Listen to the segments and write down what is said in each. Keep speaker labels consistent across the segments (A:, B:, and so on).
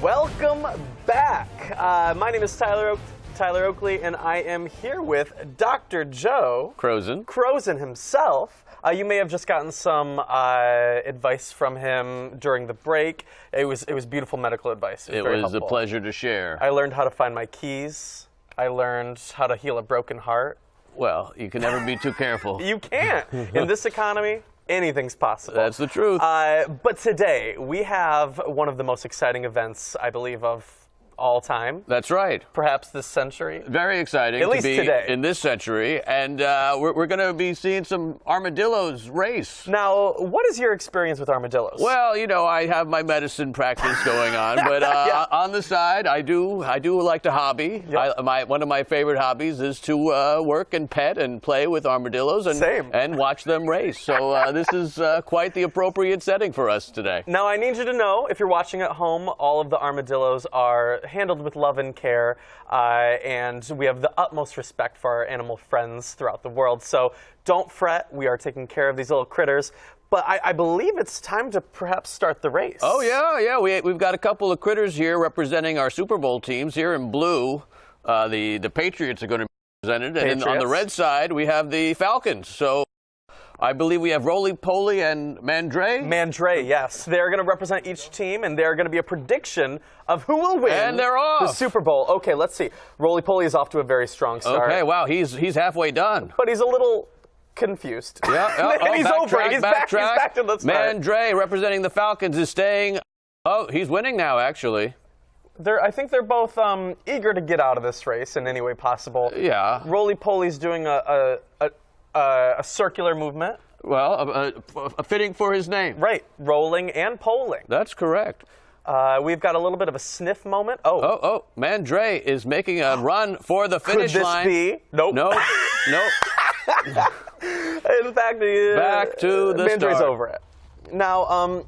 A: welcome back. My name is Tyler Oakley, and I am here with Dr. Joe Crozen himself. You may have just gotten some advice from him during the break. It was beautiful medical advice.
B: It was a pleasure to share.
A: I learned how to find my keys. I learned how to heal a broken heart.
B: Well, you can never be too careful.
A: You can't. In this economy, anything's possible.
B: That's the truth.
A: But today, we have one of the most exciting events, I believe, of all time.
B: That's right.
A: Perhaps this century.
B: Very exciting
A: At least
B: to be
A: today.
B: in this century. And we're going to be seeing some armadillos race.
A: Now, what is your experience with armadillos?
B: Well, you know, I have my medicine practice going on, but
A: Yeah.
B: on the side, I do like to hobby.
A: Yep.
B: One of my favorite hobbies is to work and pet and play with armadillos and watch them race. So this is quite the appropriate setting for us today.
A: Now, I need you to know, if you're watching at home, all of the armadillos are handled with love and care, and we have the utmost respect for our animal friends throughout the world. So don't fret, we are taking care of these little critters. But I believe it's time to perhaps start the race.
B: Oh, yeah. We've got a couple of critters here representing our Super Bowl teams. Here in blue, the Patriots are going to be represented. And on the red side, we have the Falcons. So I believe we have Roly Poly and Mandray.
A: Mandray, yes. They're going to represent each team, and they're going to be a prediction of who will win
B: and they're off.
A: the Super Bowl. Okay, let's see. Roly Poly is off to a very strong start.
B: Okay, wow, he's halfway done.
A: But he's a little confused.
B: Yeah,
A: and he's over it. He's back to the start.
B: Mandray, representing the Falcons, is staying. Oh, he's winning now, actually.
A: I think they're both eager to get out of this race in any way possible.
B: Yeah.
A: Roly Poly's doing a circular movement.
B: Well, a fitting for his name.
A: Right, rolling and polling.
B: That's correct.
A: We've got a little bit of a sniff moment.
B: Oh, Mandray is making a run for the finish line.
A: Could this be? Nope.
B: Nope.
A: In fact,
B: back to the
A: Mandray's
B: start.
A: over it. Now,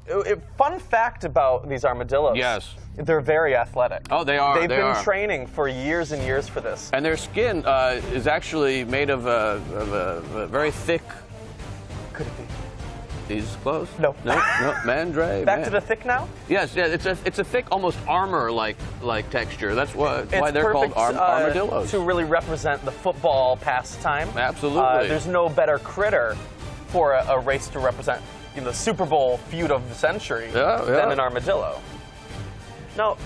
A: fun fact about these armadillos.
B: Yes.
A: They're very athletic.
B: Oh, they are.
A: They've been training for years and years for this.
B: And their skin is actually made of a very thick.
A: Could it be?
B: He's close.
A: No.
B: Mandray.
A: Back to the thick now?
B: Yes, yeah. It's a thick, almost armor-like texture. That's why they're called armadillos.
A: To really represent the football pastime.
B: Absolutely.
A: There's no better critter for a race to represent the Super Bowl feud of the century than an armadillo. Now,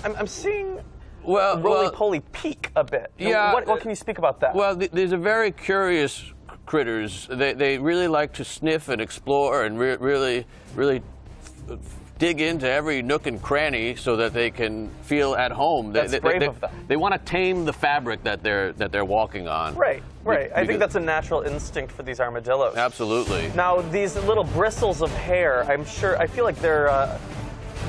A: I'm seeing Roly Poly peak a bit.
B: Yeah.
A: What can you speak about that?
B: Well, these are very curious critters. They really like to sniff and explore and really dig into every nook and cranny so that they can feel at home.
A: That's brave of them.
B: They want to tame the fabric that they're walking on.
A: Right. I think that's a natural instinct for these armadillos.
B: Absolutely.
A: Now, these little bristles of hair, I feel like they're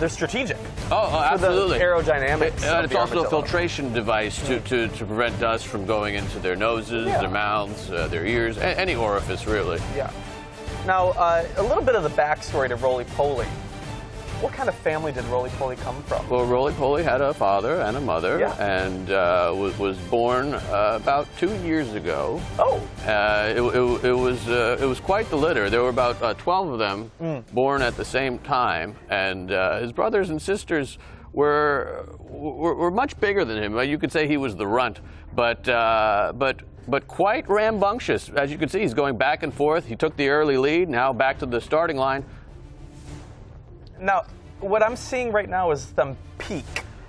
A: strategic.
B: Oh, absolutely.
A: For the aerodynamics.
B: And it's also a filtration device to prevent dust from going into their noses, their mouths, their ears, any orifice, really.
A: Yeah. Now, a little bit of the backstory to Roly Poly. What kind of family did Roly Poly come from?
B: Well, Roly Poly had a father and a mother, and was born about 2 years ago. Oh. It was quite the litter. There were about 12 of them born at the same time, and his brothers and sisters were much bigger than him. You could say he was the runt, but quite rambunctious. As you can see, he's going back and forth. He took the early lead. Now back to the starting line.
A: Now, what I'm seeing right now is them peak.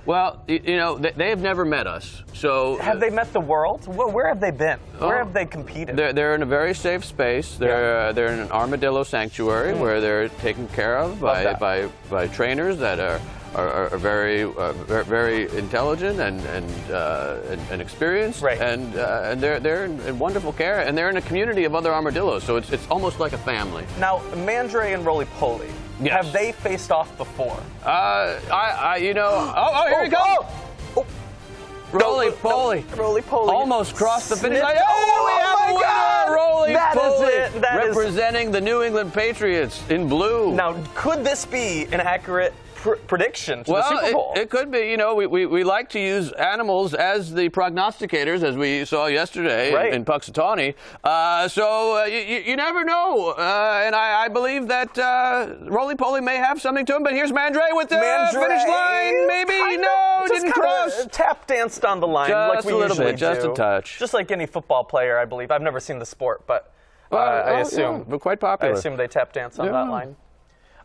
B: Well, you know, they have never met us. So
A: have they met the world? Where have they been? Where have they competed?
B: They're in a very safe space. They're in an armadillo sanctuary where they're taken care of by trainers that are very intelligent and experienced.
A: Right.
B: And they're in wonderful care. And they're in a community of other armadillos. So it's almost like a family.
A: Now, Mandray and Roly Poly.
B: Yes.
A: Have they faced off before?
B: You know. Oh, here he goes.
A: Oh.
B: Roly Poly.
A: Roly Poly.
B: Almost crossed the finish line. Oh, we have a winner, Roly Poly.
A: That
B: representing the New England Patriots in blue.
A: Now, could this be an accurate prediction to the Super Bowl.
B: It could be. You know, we like to use animals as the prognosticators, as we saw yesterday in Puxatawney. So you never know. And I believe that Roly-Poly may have something to him. But here's Mandre with the finish line. Maybe didn't cross.
A: Tap danced on the line
B: just
A: like we
B: a little
A: usually
B: bit, just
A: do.
B: a touch.
A: Just like any football player, I believe. I've never seen the sport, but I assume
B: but quite popular.
A: I assume they tap dance on that line.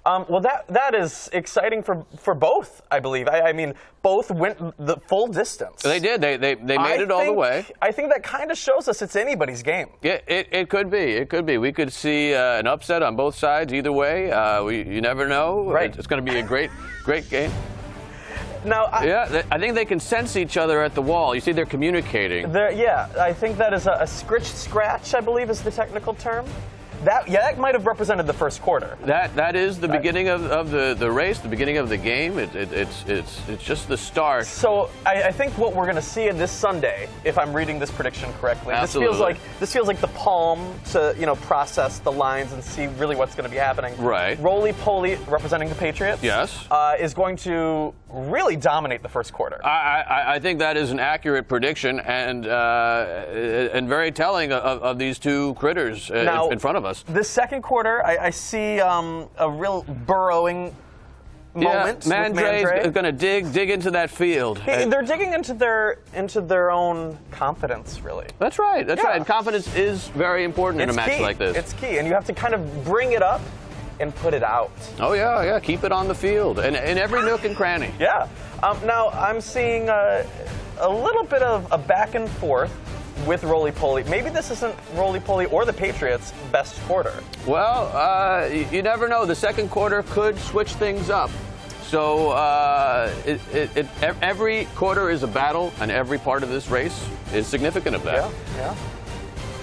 A: Well, that is exciting for both, I believe. I mean, both went the full distance.
B: They did. They made it all the way.
A: I think that kind of shows us it's anybody's game.
B: Yeah, it could be. It could be. We could see an upset on both sides either way. You never know.
A: Right.
B: It's going to be a great game.
A: Now,
B: I think they can sense each other at the wall. You see, they're communicating.
A: I think that is a scritch-scratch, I believe is the technical term. That might have represented the first quarter.
B: That is the beginning of the race, the beginning of the game. It's just the start.
A: So I think what we're going to see in this Sunday, if I'm reading this prediction correctly,
B: Absolutely.
A: this feels like the palm to process the lines and see really what's going to be happening.
B: Right.
A: Roly-Poly, representing the Patriots,
B: yes,
A: is going to really dominate the first quarter.
B: I think that is an accurate prediction and very telling of these two critters
A: now,
B: in front of us.
A: The second quarter, I see a real burrowing moment.
B: Mandre is going to dig into that field.
A: They're digging into their own confidence, really.
B: That's right. That's right. And confidence is very important in a match like this.
A: It's key, and you have to kind of bring it up and put it out.
B: Oh yeah. Keep it on the field and in every nook and cranny.
A: Yeah. Now I'm seeing a little bit of a back and forth with Roly-Poly. Maybe this isn't Roly-Poly or the Patriots' best quarter.
B: Well, you never know. The second quarter could switch things up. So every quarter is a battle, and every part of this race is significant of that.
A: Yeah.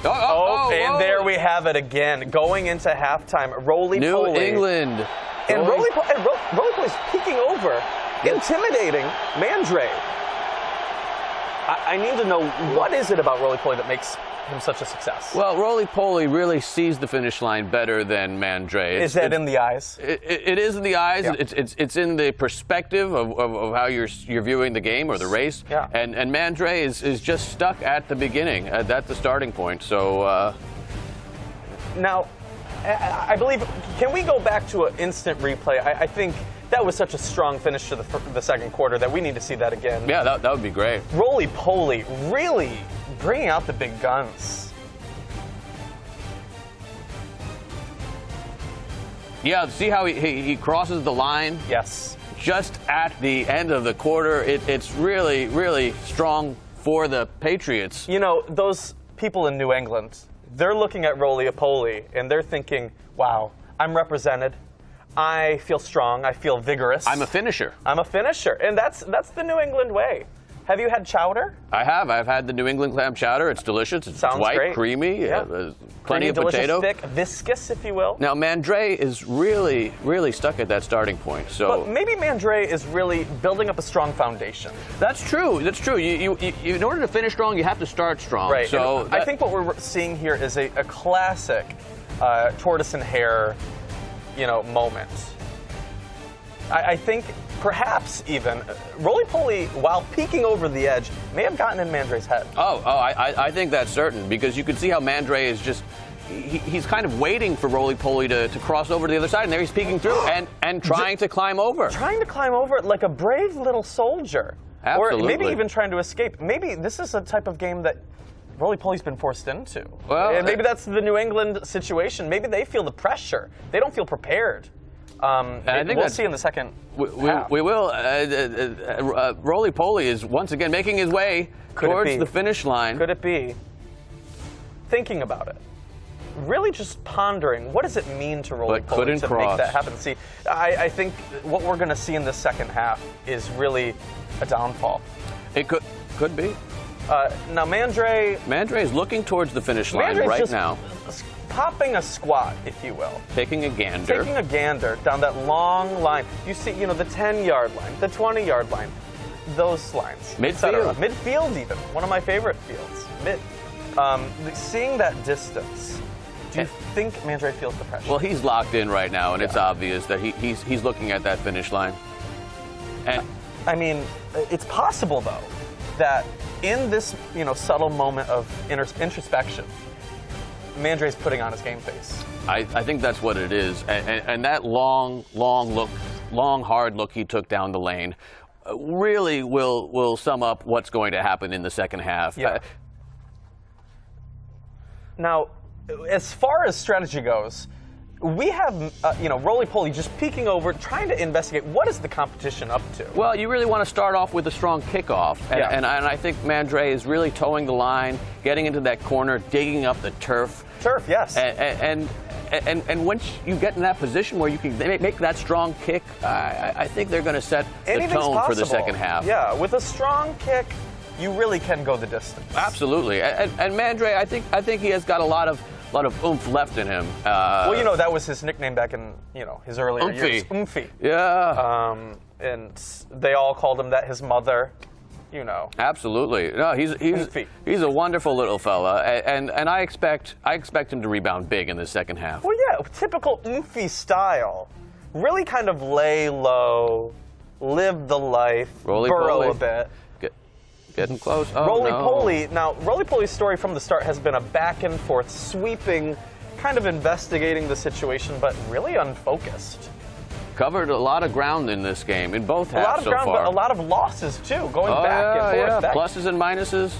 A: And there we have it again. Going into halftime, Roly-Poly.
B: New England.
A: And Roly-Poly's peeking over, intimidating Mandre. I need to know, what is it about Roly-Poly that makes him such a success?
B: Well, Roly-Poly really sees the finish line better than Mandre.
A: Is that in the eyes?
B: It is in the eyes. Yeah. It's in the perspective of how you're viewing the game or the race.
A: Yeah.
B: And Mandre is just stuck at the beginning, at the starting point. So
A: now, I believe, can we go back to an instant replay? I think that was such a strong finish to the second quarter that we need to see that again.
B: Yeah, that would be great.
A: Roly-Poly really bringing out the big guns.
B: Yeah, see how he crosses the line?
A: Yes.
B: Just at the end of the quarter. It's really, really strong for the Patriots.
A: You know, those people in New England, they're looking at Roly-Poly and they're thinking, wow, I'm represented. I feel strong. I feel vigorous.
B: I'm a finisher.
A: And that's the New England way. Have you had chowder?
B: I have. I've had the New England clam chowder. It's delicious. It's white,
A: great.
B: creamy, plenty of potato.
A: Thick, viscous, if you will.
B: Now, Mandre is really, really stuck at that starting point. So
A: but maybe Mandre is really building up a strong foundation.
B: That's true. That's true. You in order to finish strong, you have to start strong.
A: Right.
B: So
A: I think what we're seeing here is a classic tortoise and hare, moment. I think perhaps even Roly-Poly, while peeking over the edge, may have gotten in Mandre's head.
B: I think that's certain, because you can see how Mandre is just, he's kind of waiting for Roly-Poly to cross over to the other side, and there he's peeking through and trying to climb over.
A: Trying to climb over like a brave little soldier.
B: Absolutely.
A: Or maybe even trying to escape. Maybe this is a type of game that Roly-Poly's been forced into.
B: Well,
A: and maybe that's the New England situation. Maybe they feel the pressure. They don't feel prepared. I think we'll see in the second half.
B: We will. Roly-Poly is once again making his way towards the finish line.
A: Could it be? Thinking about it. Really just pondering, what does it mean to Roly-Poly to make that happen? See, I think what we're going to see in the second half is really a downfall.
B: It could be.
A: Now, Mandre
B: is looking towards the finish line right now.
A: Popping a squat, if you will.
B: Taking a gander
A: down that long line. You see, the 10-yard line, the 20-yard line, those lines.
B: Midfield.
A: Midfield, even. One of my favorite fields. Seeing that distance, do you think Mandre feels the pressure?
B: Well, he's locked in right now, and it's obvious that he's looking at that finish line. And
A: I mean, it's possible, though, that in this, subtle moment of introspection, Mandre's putting on his game face.
B: I think that's what it is. And that long, hard look he took down the lane really will sum up what's going to happen in the second half.
A: Yeah. Now, as far as strategy goes, we have, roly-poly just peeking over, trying to investigate what is the competition up to.
B: Well, you really want to start off with a strong kickoff. And I think Mandre is really towing the line, getting into that corner, digging up the turf.
A: Turf, yes.
B: And once you get in that position where you can make that strong kick, I think they're going to set the tone for the second half.
A: Yeah, with a strong kick, you really can go the distance.
B: Absolutely. And Mandre, I think he has got a lot of oomph left in him.
A: Well, that was his nickname back in, his earlier years. Oomphy.
B: Yeah.
A: And they all called him that, his mother,
B: Absolutely. No, he's a wonderful little fella, and I expect him to rebound big in the second half.
A: Well, yeah, typical Oomphy style. Really kind of lay low, live the life, burrow a bit.
B: Getting close. Oh,
A: Roly-poly. Now, Roly-poly's story from the start has been a back and forth, sweeping, kind of investigating the situation, but really unfocused.
B: Covered a lot of ground in this game, in both halves so far.
A: But a lot of losses, too, going back and forth.
B: Yeah. Pluses and minuses.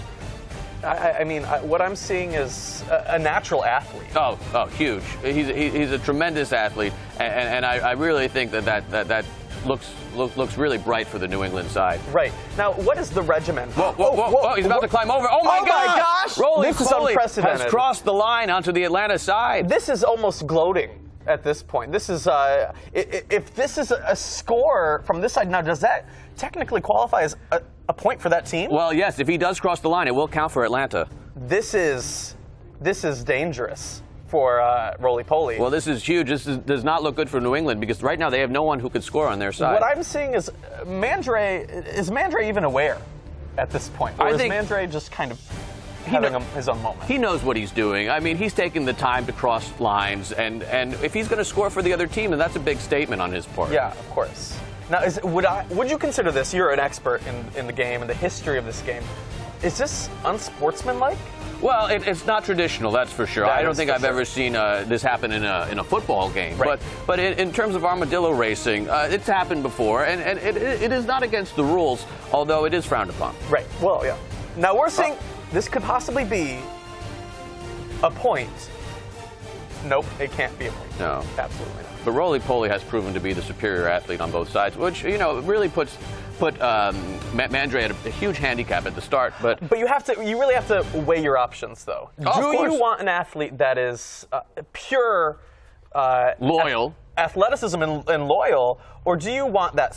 A: I mean, what I'm seeing is a natural athlete.
B: Oh, huge. He's a tremendous athlete, and I really think that looks really bright for the New England side.
A: Right. Now, what is the regimen?
B: Whoa, he's about to climb over. Oh, my gosh!
A: This is unprecedented.
B: Has crossed the line onto the Atlanta side.
A: This is almost gloating at this point. This is, if this is a score from this side, now does that technically qualify as a point for that team?
B: Well, yes, if he does cross the line, it will count for Atlanta.
A: This is dangerous for Roly-poly.
B: Well, this is huge. This does not look good for New England because right now they have no one who could score on their side.
A: What I'm seeing is Mandre even aware at this point? Or is Mandre just kind of having his own moment? He
B: knows what he's doing. I mean, he's taking the time to cross lines, and if he's going to score for the other team, then that's a big statement on his part.
A: Yeah, of course. Now, would you consider this? You're an expert in the game and the history of this game. Is this unsportsmanlike?
B: Well, it's not traditional, that's for sure. I don't think I've ever seen this happen in a football game.
A: Right.
B: But in terms of armadillo racing, it's happened before, and it is not against the rules, although it is frowned upon.
A: Right. Well, yeah. Now we're seeing this could possibly be a point. Nope, it can't be a point.
B: No.
A: Absolutely not.
B: But Roly-poly has proven to be the superior athlete on both sides, which, really put Mandre at a huge handicap at the start. But
A: you really have to weigh your options, though. Do you want an athlete that is pure
B: loyal,
A: athleticism and loyal, or do you want that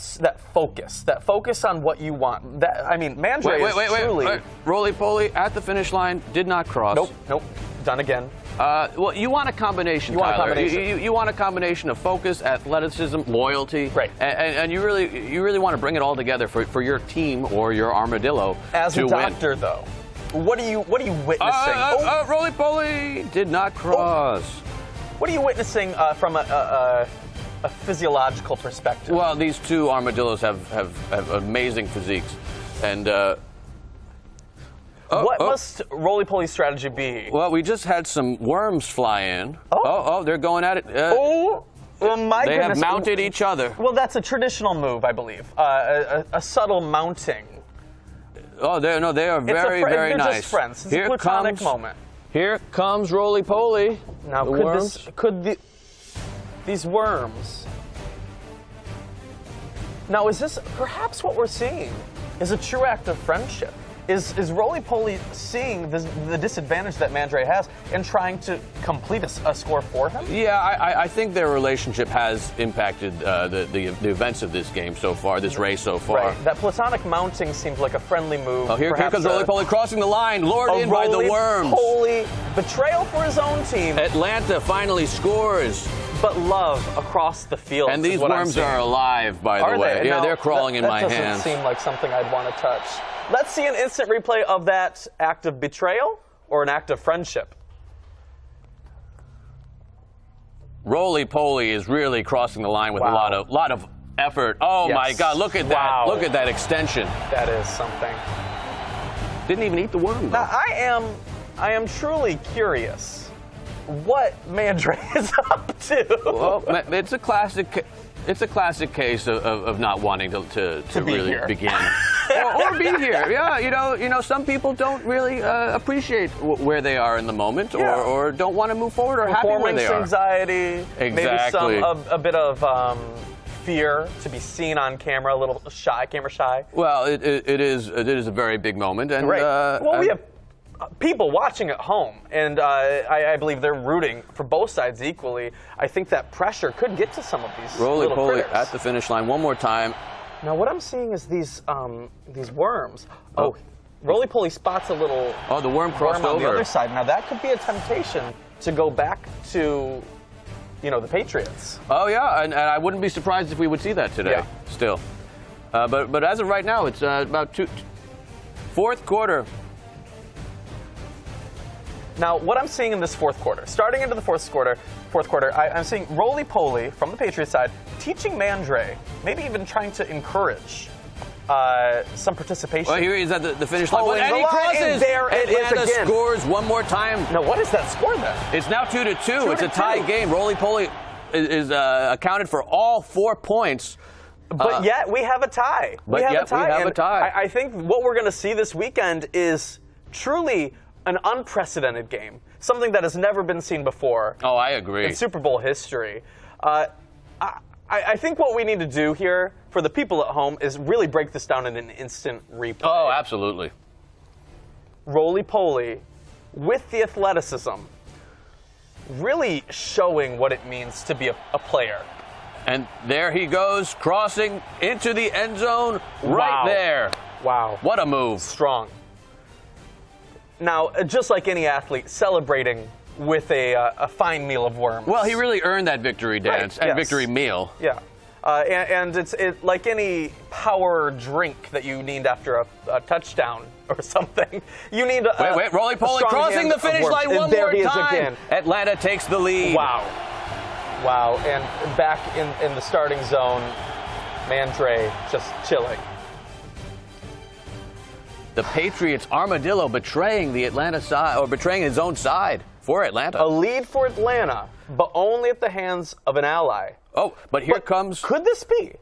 A: focus on what you want? Mandre is truly.
B: Roly-poly at the finish line did not cross.
A: Nope. Done again.
B: Well, you want a combination, Tyler. You want a combination of focus, athleticism, loyalty,
A: right?
B: And you really want to bring it all together for your team or your armadillo
A: As
B: to
A: a doctor,
B: win.
A: Though, what are you witnessing?
B: Roly-poly did not cross.
A: What are you witnessing from a physiological perspective?
B: Well, these two armadillos have amazing physiques, and.
A: What must Roly-poly's strategy be?
B: Well, we just had some worms fly in. They're going at it.
A: Well, my
B: they
A: goodness.
B: have mounted each other.
A: Well, that's a traditional move, I believe. A subtle mounting.
B: Oh, they are very, very nice.
A: They're just friends. It's a platonic moment.
B: Here comes Roly-poly.
A: Now, these worms. Now, is this perhaps what we're seeing? Is a true act of friendship? Is Roly-poly seeing the disadvantage that Mandre has and trying to complete a score for him?
B: Yeah, I think their relationship has impacted the events of this game so far, this race so far.
A: Right. That platonic mounting seems like a friendly move.
B: Oh, here comes Roly-poly crossing the line, lured in by the worms.
A: Roly-poly betrayal for his own team.
B: Atlanta finally scores.
A: But love across the field.
B: And these worms are alive, by the way. Yeah, they're crawling in my hands.
A: That doesn't seem like something I'd want to touch. Let's see an instant replay of that act of betrayal or an act of friendship.
B: Roly-poly is really crossing the line with a lot of effort. Oh, my God, look at that. Look at that extension.
A: That is something.
B: Didn't even eat the worm, though.
A: Now, I am truly curious what Mandre is up to.
B: Well, it's a classic. It's a classic case of not wanting to really begin or be here. Yeah, you know, some people don't really appreciate where they are in the moment, or don't want to move forward, or happy where they are.
A: Performance anxiety,
B: exactly.
A: Maybe a bit of fear to be seen on camera, a little shy, camera shy.
B: Well, it is a very big moment, and
A: right. Well, we have people watching at home, and I believe they're rooting for both sides equally. I think that pressure could get to some of these little critters.
B: At the finish line one more time.
A: Now, what I'm seeing is these worms. Oh, Roly-Poly spots a little.
B: Oh, the worm crossed over
A: on the other side. Now, that could be a temptation to go back to, the Patriots.
B: Oh yeah, and I wouldn't be surprised if we would see that today.
A: Yeah.
B: Still, but as of right now, it's about fourth quarter.
A: Now, what I'm seeing in this fourth quarter, starting into the fourth quarter, I'm seeing Roly-Poly from the Patriots side teaching Mandre, maybe even trying to encourage some participation.
B: Well, here he is at the finish line.
A: And he crosses. And there it is again.
B: Scores one more time.
A: Now, what is that score then?
B: It's now 2-2. It's a tie game. Roly-Poly is accounted for all 4 points.
A: But yet we have a tie. We have a tie. I think what we're going to see this weekend is truly an unprecedented game, something that has never been seen before.
B: Oh, I agree.
A: In Super Bowl history. I think what we need to do here for the people at home is really break this down in an instant replay.
B: Oh, absolutely.
A: Roly-Poly, with the athleticism, really showing what it means to be a player.
B: And there he goes, crossing into the end zone right there.
A: Wow.
B: What a move.
A: Strong. Now, just like any athlete, celebrating with a fine meal of worms.
B: Well, he really earned that victory dance and victory meal.
A: Yeah. And it's like any power drink that you need after a touchdown or something. You need a
B: Wait, Roly-Poly crossing the finish line one more time. Again. Atlanta takes the lead.
A: Wow. And back in the starting zone, Mandre just chilling.
B: The Patriots' Armadillo betraying the Atlanta side, or betraying his own side for Atlanta.
A: A lead for Atlanta, but only at the hands of an ally.
B: Oh, but here comes...
A: Could this be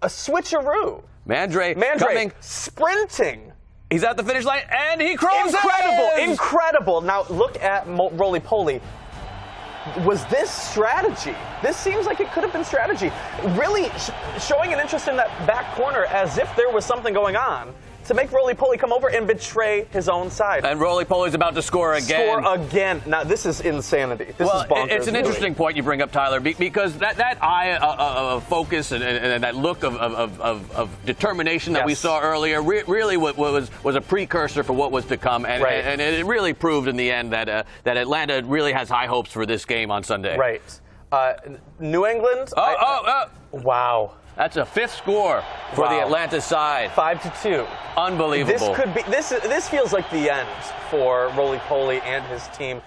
A: a switcheroo?
B: Mandre coming.
A: Sprinting.
B: He's at the finish line, and he crosses!
A: Incredible. Now, look at Roly-Poly. Was this strategy? This seems like it could have been strategy. Really showing an interest in that back corner as if there was something going on, to make Roly-Poly come over and betray his own side.
B: And Roly-Poly's about to score again.
A: Now, this is insanity. This is bonkers.
B: It's an interesting point you bring up, Tyler, because that eye focus and that look of determination that we saw earlier really was a precursor for what was to come. And it really proved in the end that Atlanta really has high hopes for this game on Sunday.
A: Right. New England. Wow.
B: That's a 5th score for the Atlanta side.
A: 5-2.
B: Unbelievable.
A: This could be. This feels like the end for Roly-Poly and his team,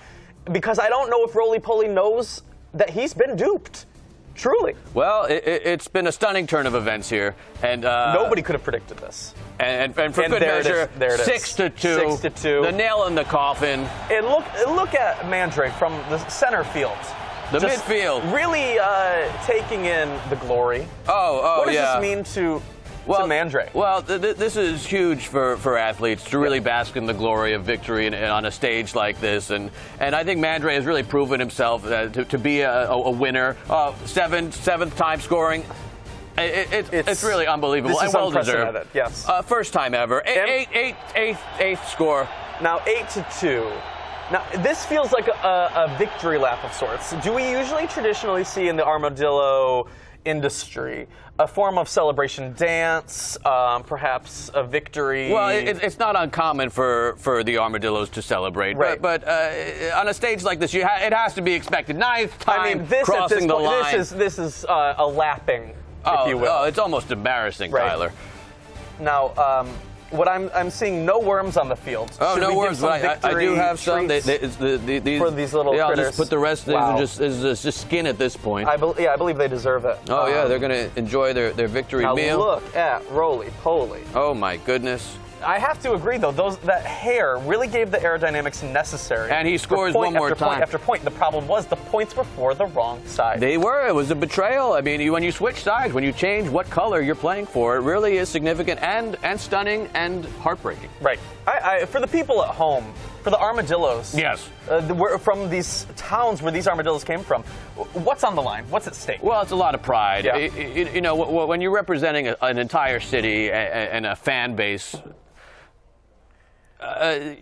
A: because I don't know if Roly-Poly knows that he's been duped. Truly.
B: Well, it's been a stunning turn of events here, and
A: nobody could have predicted this.
B: And for good measure, 6-2.
A: 6-2.
B: The nail in the coffin.
A: And look at Mandre from the center field.
B: The midfield.
A: Really taking in the glory. What does this mean to Mandre?
B: Well, this is huge for athletes to really bask in the glory of victory on a stage like this. And I think Mandre has really proven himself to be a winner. Seventh time scoring. It's really unbelievable and well deserved.
A: Yes.
B: First time ever. Eighth score.
A: Now 8-2. Now, this feels like a victory lap of sorts. Do we usually traditionally see in the Armadillo industry a form of celebration dance, perhaps a victory?
B: Well, it's not uncommon for the Armadillos to celebrate, but on a stage like this, it has to be expected. 9th time crossing the line.
A: This is a lapping, if you will.
B: Oh, it's almost embarrassing, Tyler.
A: Now, What I'm seeing no worms on the field.
B: Oh,
A: Should
B: no
A: we give
B: worms,
A: some
B: but I do have some.
A: treats
B: These,
A: for these little
B: yeah,
A: critters?
B: I'll just put the rest
A: Wow.
B: of these are just skin at this point.
A: I believe they deserve it.
B: Oh, yeah, they're going to enjoy their victory
A: Now
B: meal.
A: look at roly-poly.
B: Oh, my goodness.
A: I have to agree, though, that hair really gave the aerodynamics necessary.
B: And he scores
A: point
B: one more
A: after
B: time.
A: Point after point. The problem was the points were for the wrong side.
B: They were. It was a betrayal. I mean, when you switch sides, when you change what color you're playing for, it really is significant and stunning and heartbreaking.
A: Right. For the people at home, for the armadillos.
B: Yes.
A: From these towns where these armadillos came from, what's on the line? What's at stake?
B: Well, it's a lot of pride.
A: Yeah.
B: You know, when you're representing an entire city and a fan base,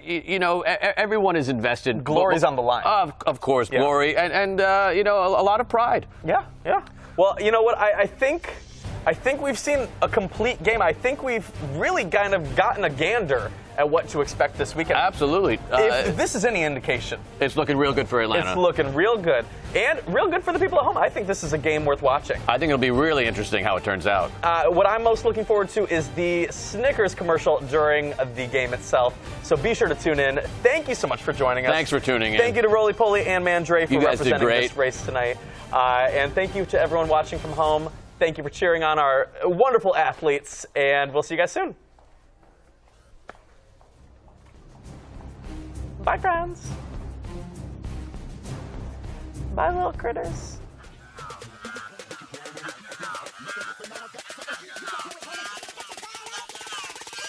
B: you know, everyone is invested.
A: Glory's on the line.
B: Of course,
A: yeah.
B: glory and you know, a lot of pride.
A: Yeah, yeah. Well, you know what? I think we've seen a complete game. I think we've really kind of gotten a gander at what to expect this weekend.
B: Absolutely.
A: If this is any indication,
B: it's looking real good for Atlanta.
A: It's looking real good. And real good for the people at home. I think this is a game worth watching.
B: I think it'll be really interesting how it turns out.
A: What I'm most looking forward to is the Snickers commercial during the game itself. So be sure to tune in. Thank you so much for joining us.
B: Thanks for tuning in.
A: Thank you to Roly Poly and Mandre for
B: You guys did
A: representing
B: great.
A: this race tonight. And thank you to everyone watching from home. Thank you for cheering on our wonderful athletes. And we'll see you guys soon. Bye, friends. Bye, little critters.